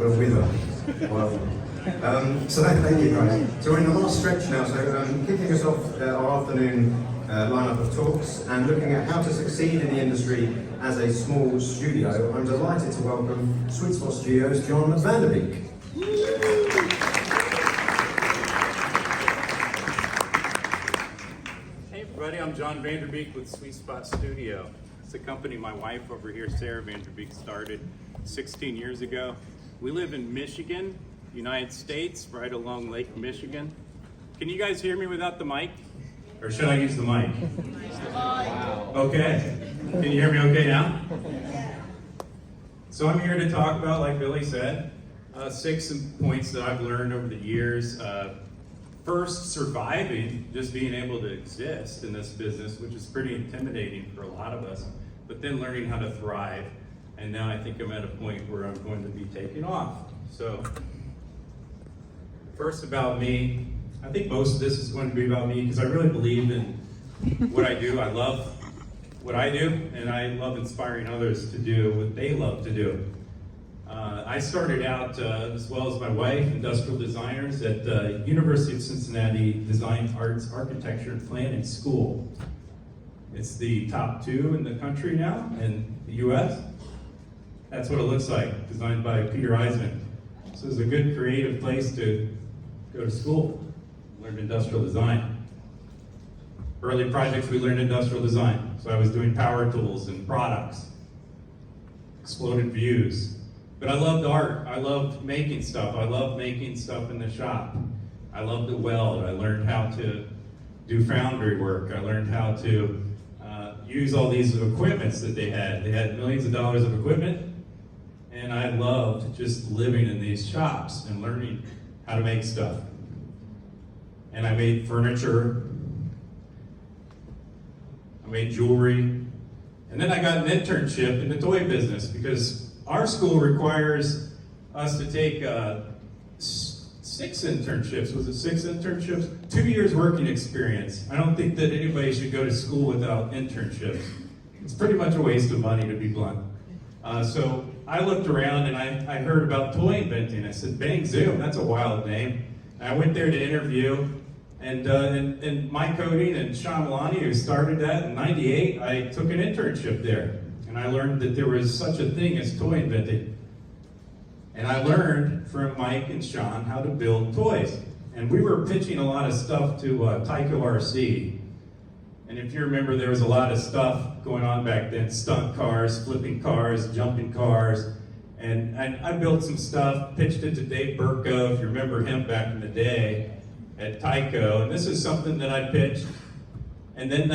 will wither. Well, so thank you guys. So we're in the last stretch now, so kicking us off our afternoon lineup of talks and looking at how to succeed in the industry as a small studio, I'm delighted to welcome Sweet Spot Studios' John Vanderbeek. Hey everybody, I'm John Vanderbeek with Sweet Spot Studio. It's a company my wife over here, Sarah Vanderbeek, started 16 years ago. We live in Michigan, United States, right along Lake Michigan. Can you guys hear me without the mic? Or should I use the mic? Wow. Okay. Can you hear me okay now? So I'm here to talk about, like Billy said, 6 points that I've learned over the years. First, surviving, just being able to exist in this business, which is pretty intimidating for a lot of us, but then learning how to thrive. And now I think I'm at a point where I'm going to be taking off. So, first about me, I think most of this is going to be about me because I really believe in what I do. I love what I do, and I love inspiring others to do what they love to do. I started out, as well as my wife, industrial designers at the University of Cincinnati Design Arts Architecture and Planning School. It's the top 2 in the country now, in the US. That's what it looks like, designed by Peter Eisman. So it's a good creative place to go to school, learn industrial design. Early projects, we learned industrial design. So I was doing power tools and products, exploded views. But I loved art. I loved making stuff. I loved making stuff in the shop. I loved to weld. I learned how to do foundry work. I learned how to use all these equipments that they had. They had millions of dollars of equipment, and I loved just living in these shops and learning how to make stuff. And I made furniture. I made jewelry. And then I got an internship in the toy business because our school requires us to take 6 internships. Was it 6 internships? 2 years working experience. I don't think that anybody should go to school without internships. It's pretty much a waste of money, to be blunt. So I looked around and I heard about toy inventing. I said, Bang Zoom, that's a wild name. And I went there to interview, and Mike Coding and Sean Malani, who started that in '98, I took an internship there. And I learned that there was such a thing as toy inventing. And I learned from Mike and Sean how to build toys. And we were pitching a lot of stuff to Tyco RC. And if you remember, there was a lot of stuff going on back then. Stunt cars, flipping cars, jumping cars. And I built some stuff, pitched it to Dave Burko, if you remember him back in the day, at Tyco. And this is something that I pitched. And then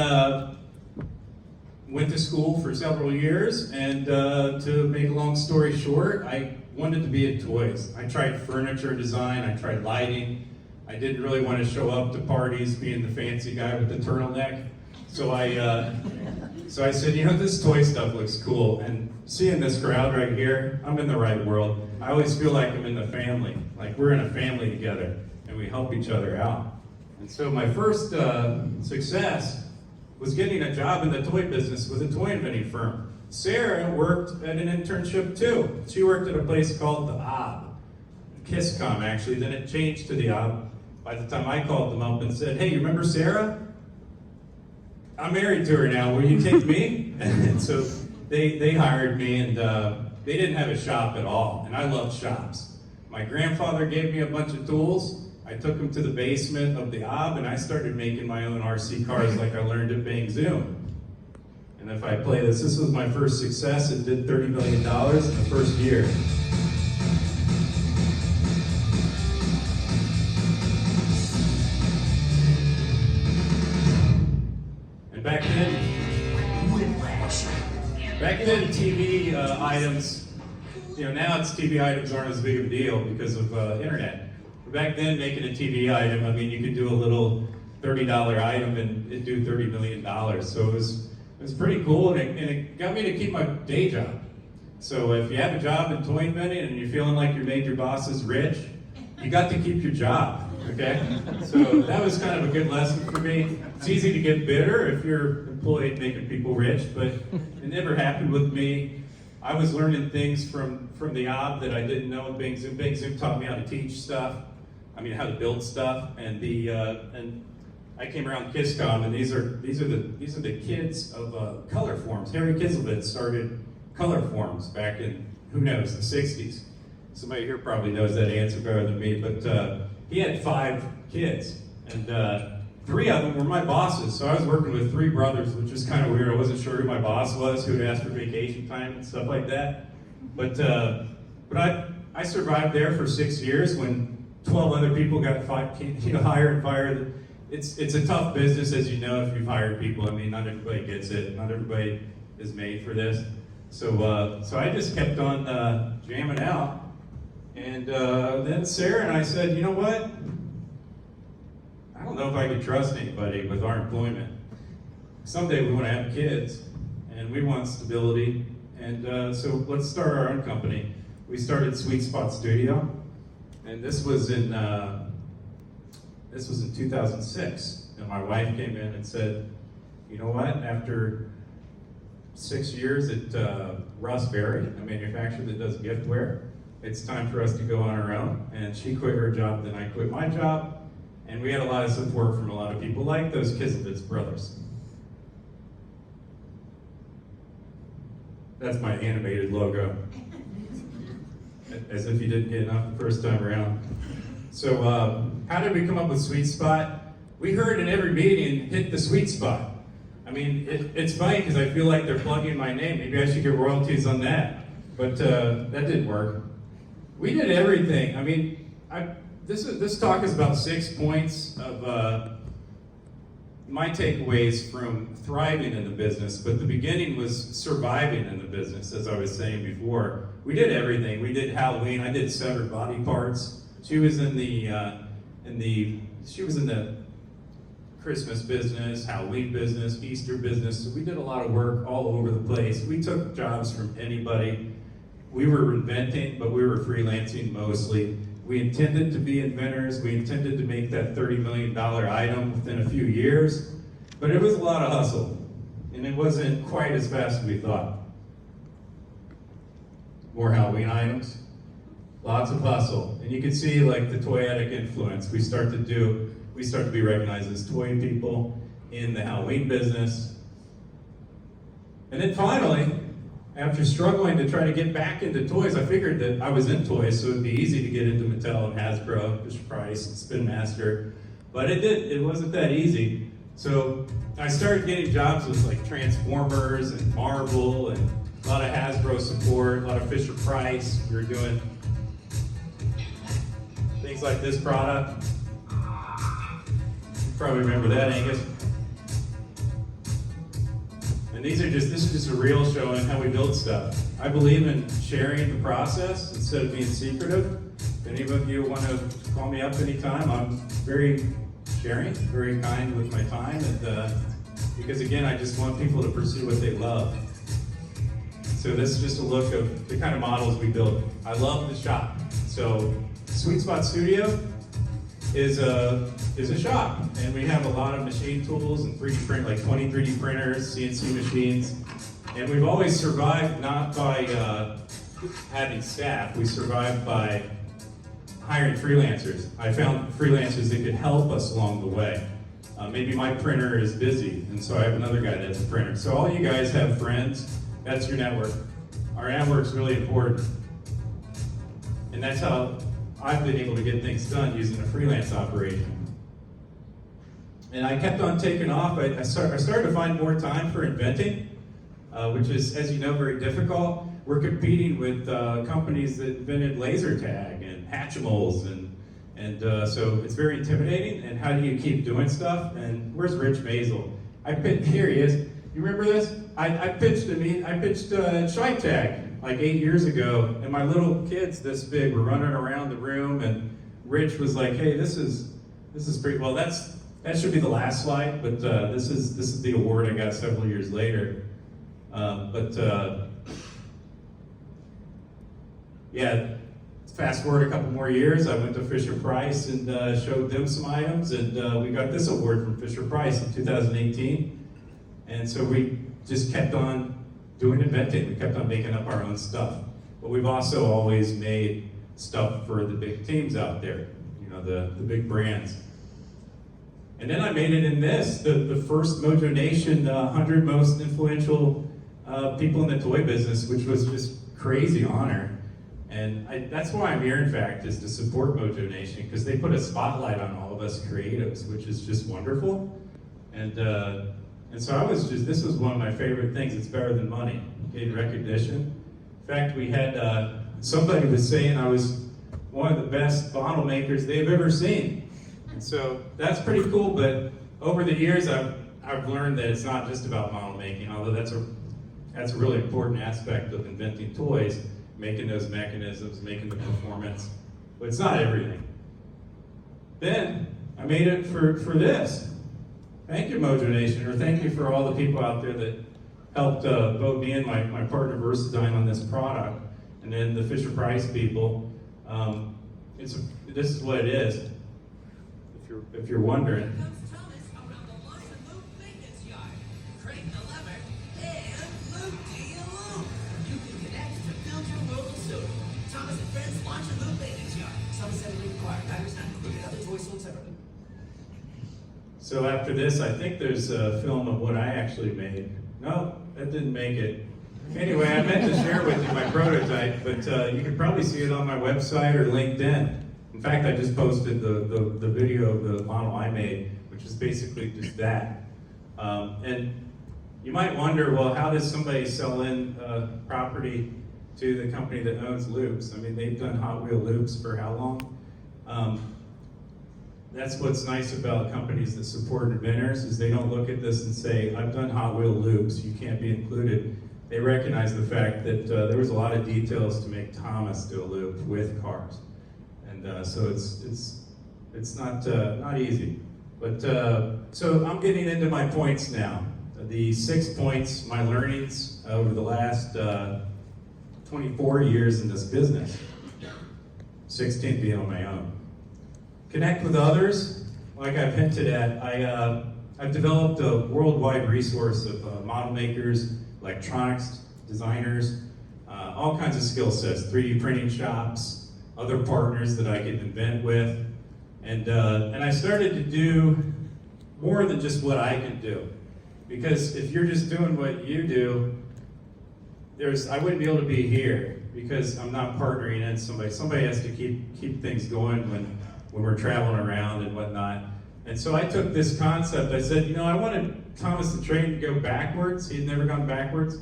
went to school for several years, and to make a long story short, I wanted to be in toys. I tried furniture design, I tried lighting. I didn't really want to show up to parties being the fancy guy with the turtleneck. So I said, you know, this toy stuff looks cool. And seeing this crowd right here, I'm in the right world. I always feel like I'm in the family, like we're in a family together, and we help each other out. And so my first success was getting a job in the toy business with a toy inventing firm. Sarah worked at an internship too. She worked at a place called the OB, Kisscom actually, then it changed to the OB. By the time I called them up and said, hey, you remember Sarah? I'm married to her now, will you take me? And so they hired me, and they didn't have a shop at all, and I loved shops. My grandfather gave me a bunch of tools. I took them to the basement of the OB, and I started making my own RC cars like I learned at Bang Zoom. And if I play this was my first success. It did $30 million in the first year. And back then TV items, you know, now it's TV items aren't as big of a deal because of internet. Back then, making a TV item, I mean, you could do a little $30 item and it'd do $30 million. So it was pretty cool, and it got me to keep my day job. So if you have a job in toy inventing and you're feeling like you made your bosses rich, you got to keep your job, okay? So that was kind of a good lesson for me. It's easy to get bitter if you're employed making people rich, but it never happened with me. I was learning things from the Ob that I didn't know in Bing Zoom. Bing Zoom taught me how to teach stuff. I mean, how to build stuff, and and I came around KissCom, and these are the kids of Color Forms. Harry Kislevitz started Color Forms back in, who knows, the 60s. Somebody here probably knows that answer better than me, but he had 5 kids, and 3 of them were my bosses. So I was working with 3 brothers, which was kind of weird. I wasn't sure who my boss was, who would ask for vacation time and stuff like that. But I survived there for 6 years when 12 other people got hired and fired. It's a tough business, as you know, if you've hired people. I mean, not everybody gets it. Not everybody is made for this. So I just kept on jamming out. And then Sarah and I said, you know what? I don't know if I could trust anybody with our employment. Someday we want to have kids, and we want stability. And so let's start our own company. We started Sweet Spot Studio, and this was in 2006. And my wife came in and said, you know what? After 6 years at Russ Berry, a manufacturer that does giftware, it's time for us to go on our own. And she quit her job, then I quit my job. And we had a lot of support from a lot of people, like those Kislevitz brothers. That's my animated logo. As if you didn't get enough the first time around. So how did we come up with Sweet Spot? We heard in every meeting, hit the sweet spot. I mean, it's funny because I feel like they're plugging my name. Maybe I should get royalties on that. But that didn't work. We did everything. I mean, this talk is about 6 points of my takeaways from thriving in the business, but the beginning was surviving in the business, as I was saying before. We did everything. We did Halloween. I did severed body parts. She was in the Christmas business, Halloween business, Easter business. So we did a lot of work all over the place. We took jobs from anybody. We were inventing, but we were freelancing mostly. We intended to be inventors. We intended to make that $30 million item within a few years, but it was a lot of hustle, and it wasn't quite as fast as we thought. More Halloween items, lots of hustle, and you can see like the toyetic influence. We start to be recognized as toy people in the Halloween business, and then finally, after struggling to try to get back into toys, I figured that I was in toys, so it'd be easy to get into Mattel and Hasbro, Fisher-Price, and Spin Master. But it wasn't that easy. So I started getting jobs with like Transformers and Marvel and a lot of Hasbro support, a lot of Fisher-Price. We were doing things like this product. You probably remember that, Angus. And this is just a reel showing how we build stuff. I believe in sharing the process instead of being secretive. If any of you want to call me up anytime, I'm very sharing, very kind with my time, and because again, I just want people to pursue what they love. So this is just a look of the kind of models we build. I love the shop. So Sweet Spot Studio is a shop, and we have a lot of machine tools and 3D print, like 20 3D printers, CNC machines, and we've always survived not by having staff. We survived by hiring freelancers. I found freelancers that could help us along the way. Maybe my printer is busy, and so I have another guy that's a printer. So all you guys have friends. That's your network. Our network's really important, and that's how I've been able to get things done using a freelance operation. And I kept on taking off. I started to find more time for inventing, which is, as you know, very difficult. We're competing with companies that invented laser tag and Hatchimals, and so it's very intimidating. And how do you keep doing stuff? And where's Rich Maisel? Here he is. You remember this? I pitched ShyTag like 8 years ago, and my little kids this big were running around the room, and Rich was like, "Hey, this is pretty well." That should be the last slide, but this is the award I got several years later. Yeah, fast forward a couple more years, I went to Fisher-Price and showed them some items, and we got this award from Fisher-Price in 2018. And so we just kept on doing inventing. We kept on making up our own stuff. But we've also always made stuff for the big teams out there, you know, the big brands. And then I made it in this, the first Mojo Nation 100 most influential people in the toy business, which was just crazy honor. And that's why I'm here, in fact, is to support Mojo Nation, because they put a spotlight on all of us creatives, which is just wonderful. And so this was one of my favorite things. It's better than money, getting recognition. In fact, we had, somebody was saying I was one of the best bottle makers they've ever seen. And so that's pretty cool, but over the years I've learned that it's not just about model making, although that's a really important aspect of inventing toys, making those mechanisms, making the performance, but it's not everything. Then I made it for this. Thank you, Mojo Nation, or thank you for all the people out there that helped vote me and my partner Versadyne on this product, and then the Fisher-Price people. This is what it is, if you're wondering. So after this, I think there's a film of what I actually made. No, that didn't make it. Anyway, I meant to share with you my prototype, but you can probably see it on my website or LinkedIn. In fact, I just posted the video of the model I made, which is basically just that. And you might wonder, well, how does somebody sell in property to the company that owns loops? I mean, they've done Hot Wheel loops for how long? That's what's nice about companies that support inventors, is they don't look at this and say, I've done Hot Wheel loops, you can't be included. They recognize the fact that there was a lot of details to make Thomas do a loop with cars. And so it's not easy. But so I'm getting into my points now. The 6 points, my learnings over the last 24 years in this business, 16 being on my own. Connect with others, like I've hinted at. I've developed a worldwide resource of model makers, electronics designers, all kinds of skill sets, 3D printing shops, other partners that I can invent with. And I started to do more than just what I can do. Because if you're just doing what you do, I wouldn't be able to be here, because I'm not partnering in somebody. Somebody has to keep things going when we're traveling around and whatnot. And so I took this concept, I said, I wanted Thomas the Train to go backwards. He'd never gone backwards.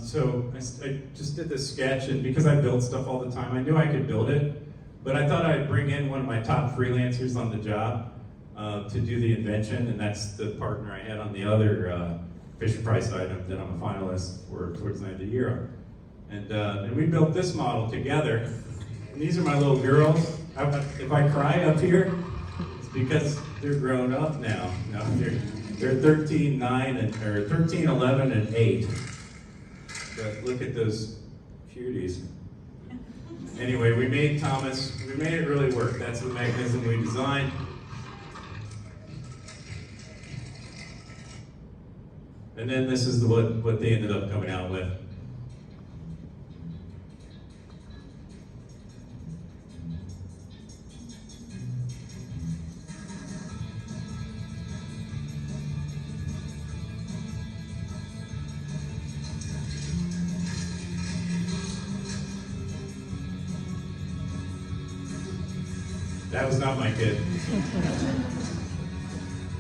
So I just did this sketch, and because I build stuff all the time, I knew I could build it, but I thought I'd bring in one of my top freelancers on the job to do the invention, and that's the partner I had on the other Fisher-Price item that I'm a finalist for towards the end of the year. And we built this model together. And these are my little girls. If I cry up here, it's because they're grown up now. No, they're 13, 9, or 13, 11, and 8. But look at those cuties. Anyway, we made Thomas. We made it really work. That's the mechanism we designed. And then this is what they ended up coming out with. That was not my kid.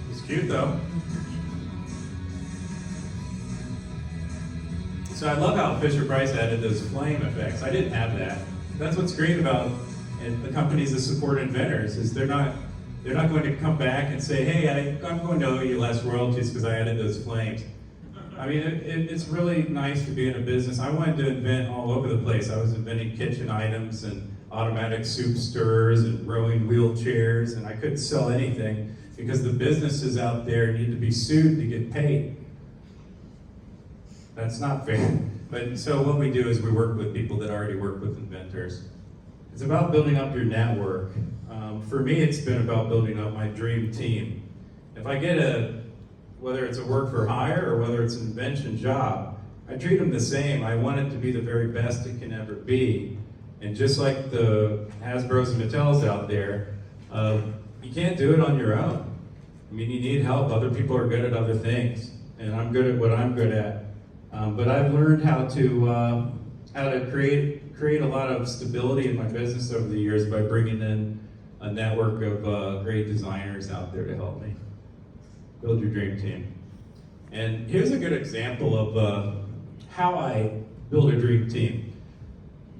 He's cute though. So I love how Fisher-Price added those flame effects. I didn't have that. That's what's great about the companies that support inventors, is they're not going to come back and say, hey, I'm going to owe you less royalties because I added those flames. I mean, it's really nice to be in a business. I wanted to invent all over the place. I was inventing kitchen items and automatic soup stirrers and rowing wheelchairs, and I couldn't sell anything because the businesses out there need to be sued to get paid. That's not fair. But so what we do is we work with people that already work with inventors. It's about building up your network. For me, it's been about building up my dream team. If I get whether it's a work for hire or whether it's an invention job, I treat them the same. I want it to be the very best it can ever be. And just like the Hasbros and Mattels out there, you can't do it on your own. I mean, you need help. Other people are good at other things, and I'm good at what I'm good at. But I've learned how to create a lot of stability in my business over the years by bringing in a network of great designers out there to help me build your dream team. And here's a good example of how I build a dream team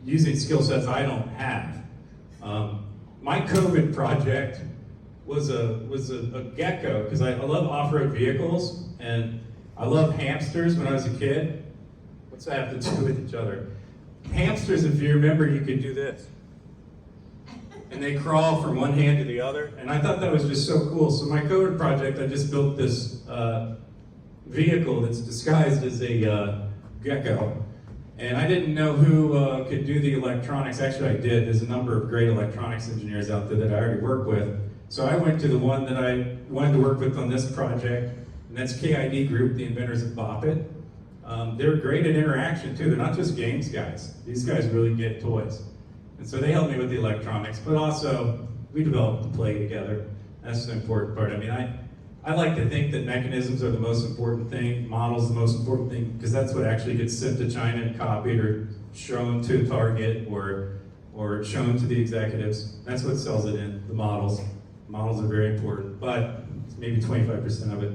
using skill sets I don't have. My COVID project was a gecko, because I love off-road vehicles, and I love hamsters when I was a kid. What's that have to do with each other? Hamsters, if you remember, you could do this. And they crawl from one hand to the other, and I thought that was just so cool. So my COVID project, I just built this vehicle that's disguised as a gecko. And I didn't know who could do the electronics. Actually, I did. There's a number of great electronics engineers out there that I already work with. So I went to the one that I wanted to work with on this project, and that's KID Group, the inventors of Bop It. They're great at interaction too. They're not just games guys. These guys really get toys. And so they helped me with the electronics, but also we developed the play together. That's the important part. I mean, I like to think that mechanisms are the most important thing, models the most important thing, because that's what actually gets sent to China and copied or shown to Target or shown to the executives. That's what sells it in, the models. Models are very important, but maybe 25% of it.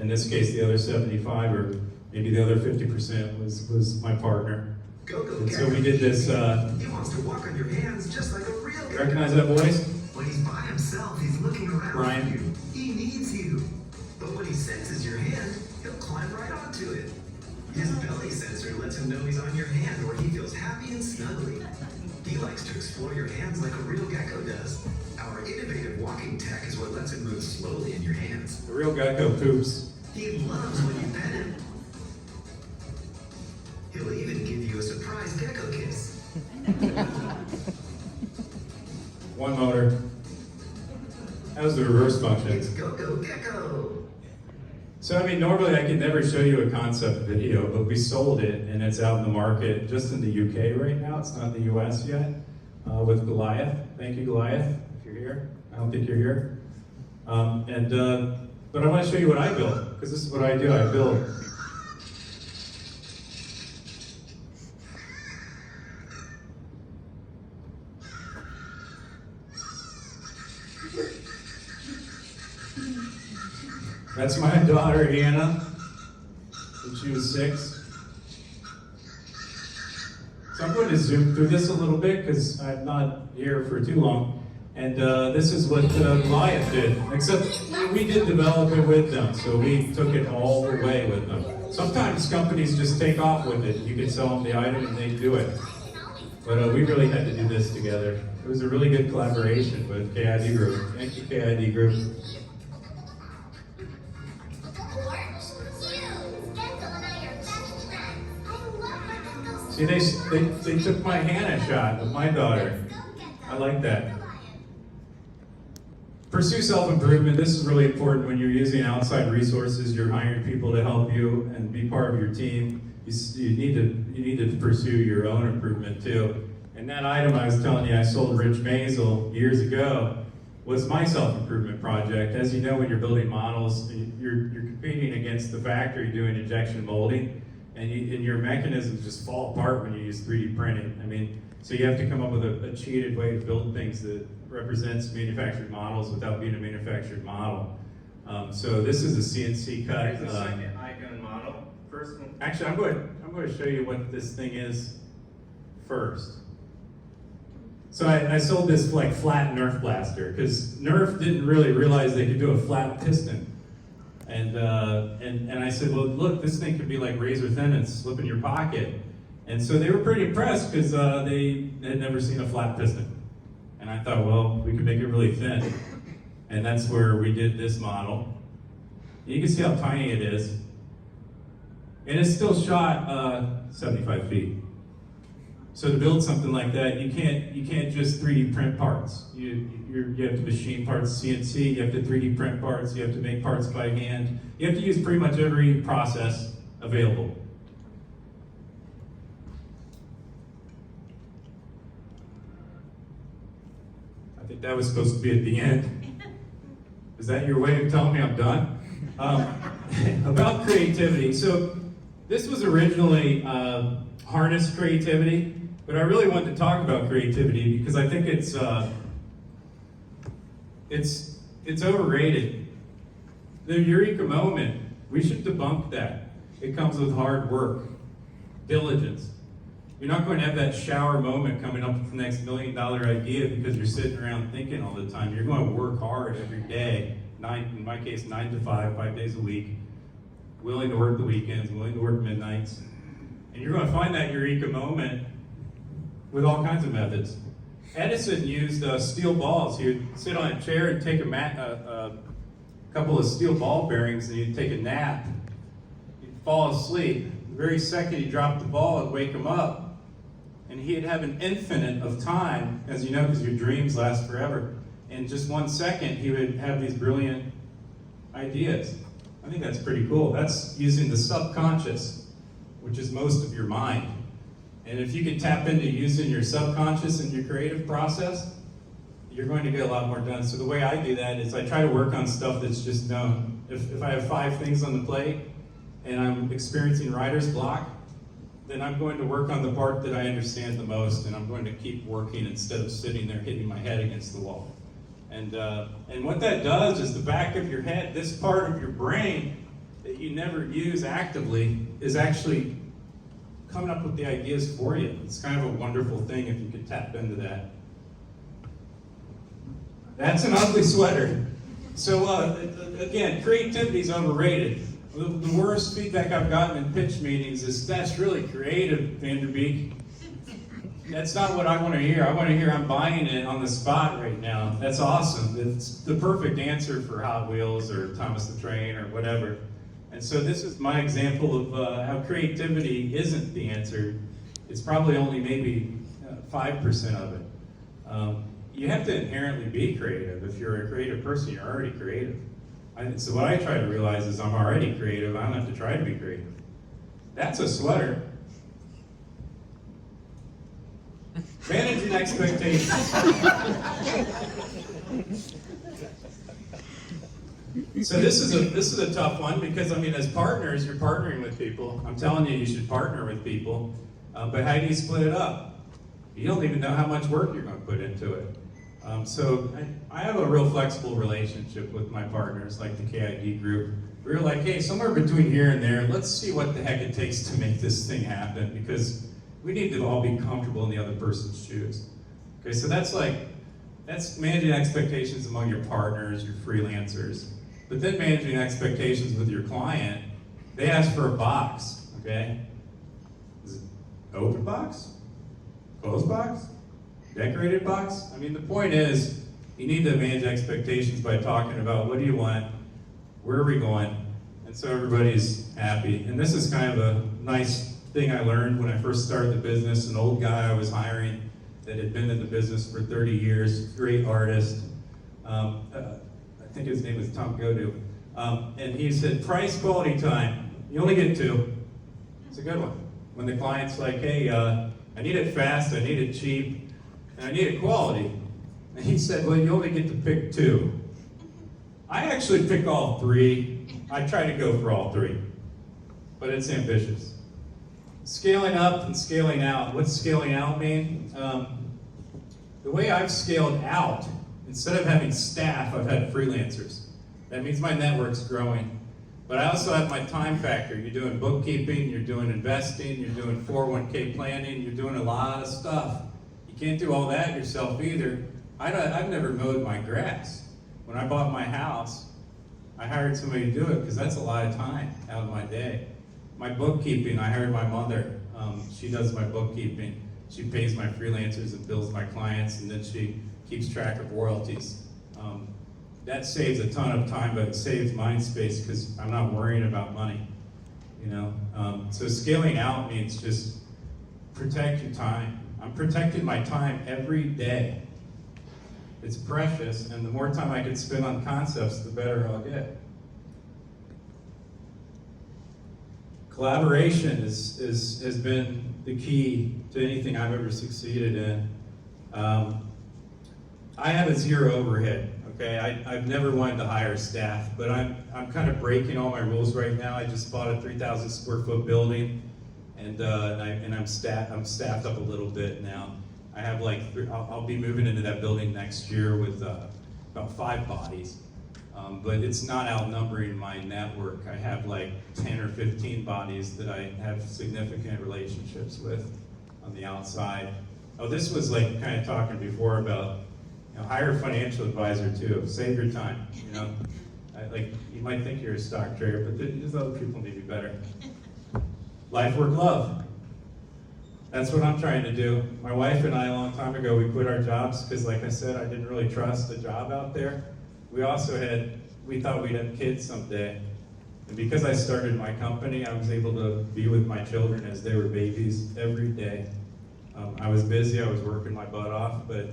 In this case, the other 75 or maybe the other 50% was my partner. And so we did this. He wants to walk on your hands just like a real guy. Recognize that voice? When he's by himself, he's looking around Ryan. for you. He needs you. But when he senses your hand, he'll climb right onto it. His belly sensor lets him know he's on your hand, or he feels happy and snuggly. He likes to explore your hands like a real gecko does. Our innovative walking tech is what lets him move slowly in your hands. The real gecko poops. He loves when you pet him. He'll even give you a surprise gecko kiss. One motor. That was the reverse function. It's Go-Go Gecko. So, I mean, normally I could never show you a concept video, but we sold it, and it's out in the market just in the UK right now. It's not in the US yet, with Goliath. Thank you, Goliath, if you're here. I don't think you're here. But I want to show you what I built, because this is what I do. I build. That's my daughter, Anna, when she was 6. So I'm going to zoom through this a little bit because I'm not here for too long. And this is what Goliath did, except we did develop it with them, so we took it all the way with them. Sometimes companies just take off with it. You can sell them the item and they do it. But we really had to do this together. It was a really good collaboration with KID Group. Thank you, KID Group. See, they took my Hannah shot with my daughter. I like that. Pursue self-improvement. This is really important when you're using outside resources. You're hiring people to help you and be part of your team. You need to pursue your own improvement too. And that item I was telling you I sold Rich Maisel years ago was my self-improvement project. As you know, when you're building models, you're competing against the factory doing injection molding. And your mechanisms just fall apart when you use 3D printing. I mean, so you have to come up with a cheated way to build things that represents manufactured models without being a manufactured model. So this is a CNC cut. Here's the second icon model. First one. Actually, I'm going to show you what this thing is first. So I sold this like flat Nerf blaster because Nerf didn't really realize they could do a flat piston. And I said, well, look, this thing could be like razor thin and slip in your pocket. And so they were pretty impressed because they had never seen a flat piston. And I thought, well, we could make it really thin. And that's where we did this model. You can see how tiny it is. And it's still shot 75 feet. So to build something like that, you can't just 3D print parts. You have to machine parts CNC, you have to 3D print parts, you have to make parts by hand. You have to use pretty much every process available. That was supposed to be at the end. Is that your way of telling me I'm done? About creativity. So this was originally harness creativity, but I really wanted to talk about creativity because I think it's overrated. The eureka moment, we should debunk that. It comes with hard work, diligence. You're not going to have that shower moment coming up with the next $1 million idea because you're sitting around thinking all the time. You're going to work hard every day, in my case, 9 to 5, 5 days a week, willing to work the weekends, willing to work midnights. And you're going to find that eureka moment with all kinds of methods. Edison used steel balls. He would sit on a chair and take a couple of steel ball bearings and he'd take a nap. He'd fall asleep. The very second he dropped the ball, it'd wake him up. And he'd have an infinite of time, as you know, because your dreams last forever. In just 1 second, he would have these brilliant ideas. I think that's pretty cool. That's using the subconscious, which is most of your mind. And if you can tap into using your subconscious in your creative process, you're going to get a lot more done. So the way I do that is I try to work on stuff that's just known. If I have 5 things on the plate and I'm experiencing writer's block, then I'm going to work on the part that I understand the most, and I'm going to keep working instead of sitting there hitting my head against the wall. And what that does is the back of your head, this part of your brain that you never use actively, is actually coming up with the ideas for you. It's kind of a wonderful thing if you could tap into that. That's an ugly sweater. So again, creativity is overrated. The worst feedback I've gotten in pitch meetings is, that's really creative, Vanderbeek. That's not what I want to hear. I want to hear I'm buying it on the spot right now. That's awesome. It's the perfect answer for Hot Wheels or Thomas the Train or whatever. And so this is my example of how creativity isn't the answer. It's probably only maybe 5% of it. You have to inherently be creative. If you're a creative person, you're already creative. So what I try to realize is I'm already creative. I don't have to try to be creative. That's a sweater. Managing expectations. So this is a tough one because, I mean, as partners, you're partnering with people. I'm telling you should partner with people. But how do you split it up? You don't even know how much work you're going to put into it. So I have a real flexible relationship with my partners, like the KID group. We were like, hey, somewhere between here and there, let's see what the heck it takes to make this thing happen, because we need to all be comfortable in the other person's shoes. Okay, so that's managing expectations among your partners, your freelancers. But then managing expectations with your client, they ask for a box, okay? Is it open box? Closed box? Decorated box? I mean, the point is, you need to manage expectations by talking about what do you want, where are we going, and so everybody's happy. And this is kind of a nice thing I learned when I first started the business. An old guy I was hiring that had been in the business for 30 years, great artist. I think his name was Tom Godu. And he said, price, quality, time. You only get 2. It's a good one. When the client's like, hey, I need it fast, I need it cheap, and I need it quality. And he said, well, you only get to pick 2. I actually pick all 3. I try to go for all 3, but it's ambitious. Scaling up and scaling out. What's scaling out mean? The way I've scaled out, instead of having staff, I've had freelancers. That means my network's growing. But I also have my time factor. You're doing bookkeeping, you're doing investing, you're doing 401k planning, you're doing a lot of stuff. You can't do all that yourself either. I've never mowed my grass. When I bought my house, I hired somebody to do it because that's a lot of time out of my day. My bookkeeping, I hired my mother. She does my bookkeeping. She pays my freelancers and bills my clients, and then she keeps track of royalties. That saves a ton of time, but it saves mind space because I'm not worrying about money. You know, so scaling out means just protect your time. I'm protecting my time every day. It's precious, and the more time I can spend on concepts, the better I'll get. Collaboration has been the key to anything I've ever succeeded in. I have a zero overhead. Okay, I've never wanted to hire staff, but I'm kind of breaking all my rules right now. I just bought a 3,000 square foot building, and I'm staffed up a little bit now. I have like I'll be moving into that building next year with about 5 bodies, but it's not outnumbering my network. I have like 10 or 15 bodies that I have significant relationships with on the outside. Oh, this was like kind of talking before about, you know, hire a financial advisor too. Save your time. You know, like you might think you're a stock trader, but there's other people maybe better. Life, work, love. That's what I'm trying to do. My wife and I, a long time ago, we quit our jobs because, like I said, I didn't really trust a job out there. We thought we'd have kids someday. And because I started my company, I was able to be with my children as they were babies every day. I was busy, I was working my butt off, but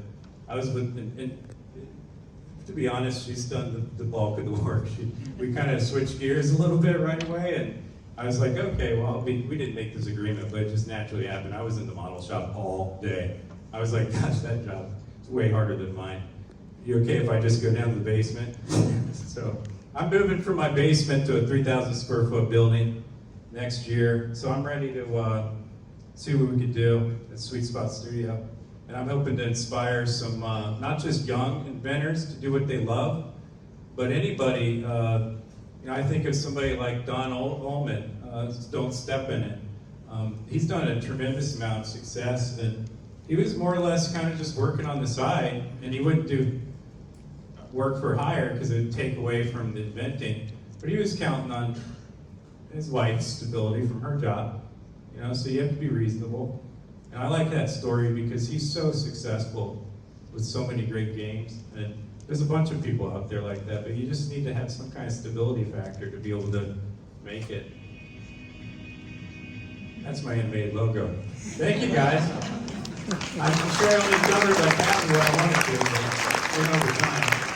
I was with, and to be honest, she's done the bulk of the work. We kind of switched gears a little bit right away, and I was like, okay, well, we didn't make this agreement, but it just naturally happened. I was in the model shop all day. I was like, gosh, that job is way harder than mine. You okay if I just go down to the basement? So I'm moving from my basement to a 3,000 square foot building next year. So I'm ready to see what we could do at Sweet Spot Studio. And I'm hoping to inspire some, not just young inventors to do what they love, but anybody. You know, I think of somebody like Don Ullman, Don't Step in It. He's done a tremendous amount of success, and he was more or less kind of just working on the side, and he wouldn't do work for hire because it would take away from the inventing, but he was counting on his wife's stability from her job, you know, so you have to be reasonable. And I like that story because he's so successful with so many great games, and there's a bunch of people out there like that, but you just need to have some kind of stability factor to be able to make it. That's my animated logo. Thank you, guys. I'm sure I only covered like half of what I wanted to, but we're over time.